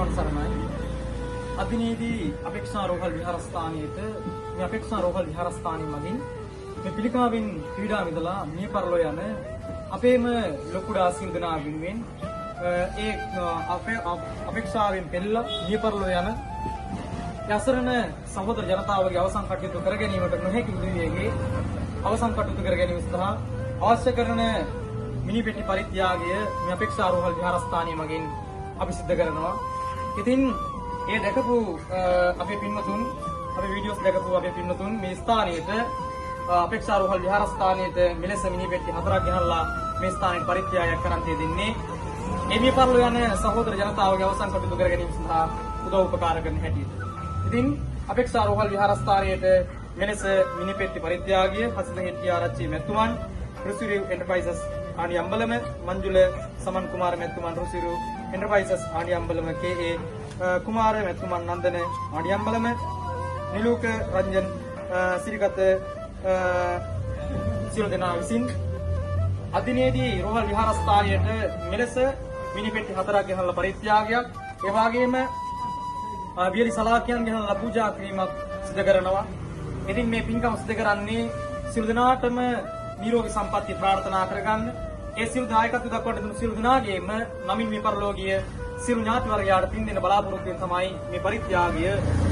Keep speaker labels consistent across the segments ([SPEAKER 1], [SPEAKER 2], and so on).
[SPEAKER 1] තෙරුවන් සරණයි. අදිනේදී අපේක්ෂා රෝහල් විහාරස්ථානයේට මේ අපේක්ෂා රෝහල් විහාරස්ථානයේ මගින් මේ පිළිකාවෙන් පීඩා විඳලා මිය පරලෝ යන අපේම ලොකුඩා සින්දනා වෙනුවෙන් ඒ අපේක්ෂාවෙන් පෙළලා මිය පරලෝ යන යසරණ සහෝදර ජනතාවගේ අවසන් කටයුතු කර ගැනීමට නොහැකි උදවියගේ අවසන් කටයුතු කර ගැනීම සඳහා අවශ්‍ය කරන මිනිපෙට්ටි පරිත්‍යාගය මේ අපේක්ෂා රෝහල් විහාරස්ථානයේ මගින් අපි සිද්ධ කරනවා. ඉතින් ඒ දැකපු අපේ පින්වතුන් අපේ වීඩියෝස් දැකපු අපේ පින්වතුන් මේ ස්ථානයේට අපේක්ෂා රෝහල් විහාරස්ථානයේට මෙලෙස මිනිපෙට්ටි 4ක් ගෙනල්ලා මේ ස්ථානයේ පරිත්‍යාගයක් කරන් දෙන්නේ. මේ මිය පරලෝ යන සහෝදර ජනතාවගේ අවසන් කටයුතු කර ගැනීම සඳහා උදව් උපකාර කරන හැටියට. ඉතින් අපේක්ෂා රෝහල් විහාරස්ථානයේට මෙලෙස මිනිපෙට්ටි පරිත්‍යාගය හසිත හෙට්ටිආරච්චි මෙතුමන් රුසිරු එන්ටර්ප්‍රයිසස් ආණි අම්බලම මංජුල සමන් කුමාර මෙතුමන් රුසිරු එන්ටර්ප්‍රයිසස් ආණි අම්බලම KA කුමාර මෙතුමන් නන්දන ආණි අම්බලම නිලූක රංජන් සිරිකත සියලු දෙනා විසින් අදිනේදී රෝහල් විහාරස්ථානයට මෙලෙස මිනිපෙට්ටි 4ක් ගෙනල්ලා පරිත්‍යාගයක් ඒ වගේම වියලි සලාකියන් ගෙනල්ලා පූජා කිරීමක් සිදු කරනවා. ඉතින් මේ පින්කම් සිදු කරන්නේ සියලු දෙනාටම නිරෝගී සම්පන්නිය ප්‍රාර්ථනා කරගන්න. ඒ සියලු දායකත්ව දක්වන දුන් සියලු දෙනාගේම නමින් මේ පරලෝකීය සියලු ඥාති වර්ගයාට පින් දෙන බලාපොරොත්තු වෙන තමයි මේ පරිත්‍යාගය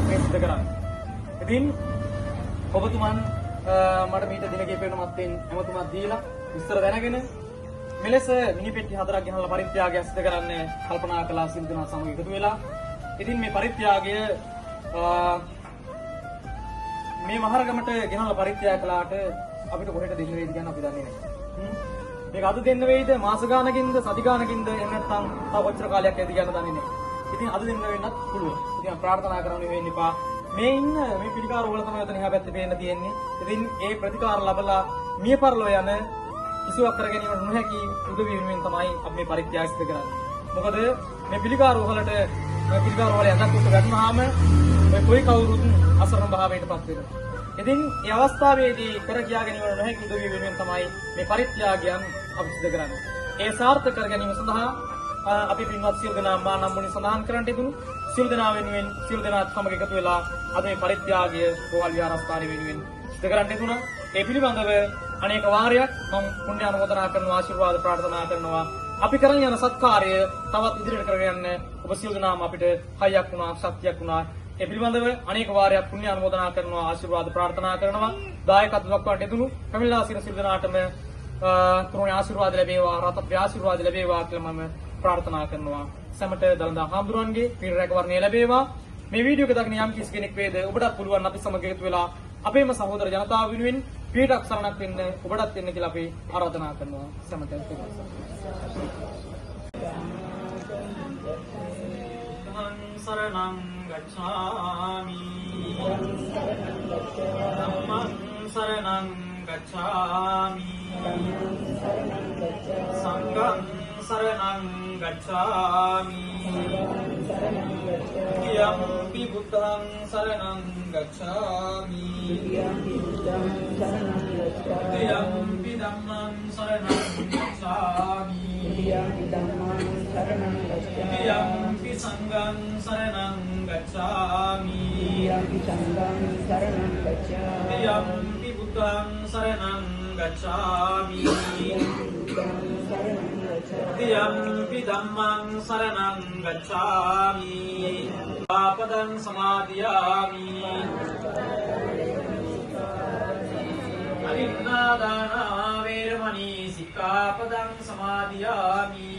[SPEAKER 1] මේ සිදු කරන්නේ. ඉතින් ඔබතුමන් මට මීට දිනකේ පෙනුමත්ෙන් එමතුමත් දීලා විස්තර දැනගෙන මෙලෙස මිනිපෙට්ටි 4ක් ගෙනල්ලා පරිත්‍යාගයක් සිදු කරන්න කල්පනා කළා සියලු දෙනා සමග එකතු වෙලා. ඉතින් මේ පරිත්‍යාගය මේ මහරගමට ගෙනල්ලා පරිත්‍යාග කළාට අපිට කොහෙට දෙන්න වේද කියන අපි දන්නේ නැහැ. මේක අද දෙන්න වේද මාස ගානකින්ද සති ගානකින්ද එහෙම නැත්නම් තව කොච්චර කාලයක් ඇද්ද කියන දන්නේ නැහැ. ඉතින් අද දෙන්න වෙන්නත් පුළුවන්. ඉතින් ප්‍රාර්ථනා කරන්න වෙන්න එපා. මේ ඉන්න මේ පිළිකාර වල තමයි උතන එහා පැත්තේ පේන්න තියෙන්නේ. ඉතින් ඒ ප්‍රතිකාර ලැබලා මිය පරලෝ යන කිසිවක් කර ගැනීමට නොහැකි උදවිය වෙනුවෙන් තමයි අපි මේ පරිත්‍යාග සිදු කරන්නේ. මොකද මේ පිළිකාර වලට පිළිකාර වල යටත් කොට ගන්නාම මේ කොයි කවුරුත් අසරණ භාවයටපත් වෙනවා. ඉතින් මේ අවස්ථාවේදී කර කියා ගැනීමට නොහැකි උදවිය වෙනුවෙන් තමයි මේ පරිත්‍යාගයන් අපි සිදු කරන්නේ. ඒ සාර්ථක කර ගැනීම සඳහා අපි පින්වත් සියලු දෙනා මා නම් මුනි සඳහන් කරන්නට ඉදුණු සියලු දෙනා වෙනුවෙන් සියලු දෙනාත් සමග එකතු වෙලා අද මේ පරිත්‍යාගය රෝහල් විහාරස්ථානය වෙනුවෙන් සිදු කරන්නට ඉදුණා. ඒ පිළිබඳව අනේක වාරයක් මම පුණ්‍ය අනුමෝදනා කරනවා ආශිර්වාද ප්‍රාර්ථනා කරනවා. අපි කරන යන සත්කාරය තවත් ඉදිරියට කරගෙන යන්න ඔබ සියලු දෙනාම අපිට හයියක් වුණා ශක්තියක් වුණා. ඒ පිළිබඳව අනේක වාරයක් පුණ්‍ය අනුමෝදනා කරනවා ආශිර්වාද ප්‍රාර්ථනා කරනවා. දායකත්ව දක්වන්නට යෙදුණු පැමිණලා සිටින සියලු දෙනාටම කරුණා ආශිර්වාද ලැබේවා රත්ත්‍ර ආශිර්වාද ලැබේවා කියලා මම ප්‍රාර්ථනා කරනවා. සමට දලදා හාමුදුරන්ගේ පින් රැකවරණය ලැබේවා. මේ වීඩියෝ එක දකින යම් කිසි කෙනෙක් වේද ඔබටත් පුළුවන් අපි සමග එකතු වෙලා අපේම සහෝදර ජනතාව වෙනුවෙන් පීඩක් සරණක් වෙන්න ඔබටත් වෙන්න කියලා අපි ආරාධනා කරනවා. සමට සරණං ගච්ඡාමි ධම්මං සරණං ගච්ඡාමි සංඝං සරණං ගච්ඡාමි යම්පි බුද්ධං සරණං ගච්ඡාමි යම්පි ධම්මං සරණං ගච්ඡාමි යම්පි සංඝං සරණං ගච්ඡාමි යම්පි බුද්ධං සරණං ගච්ඡාමි යම්පි ධම්මං සරණං ගච්ඡාමි ආපදං සමාදියාමි අරින්නාදාන වේරමණී සික්ඛාපදං සමාදියාමි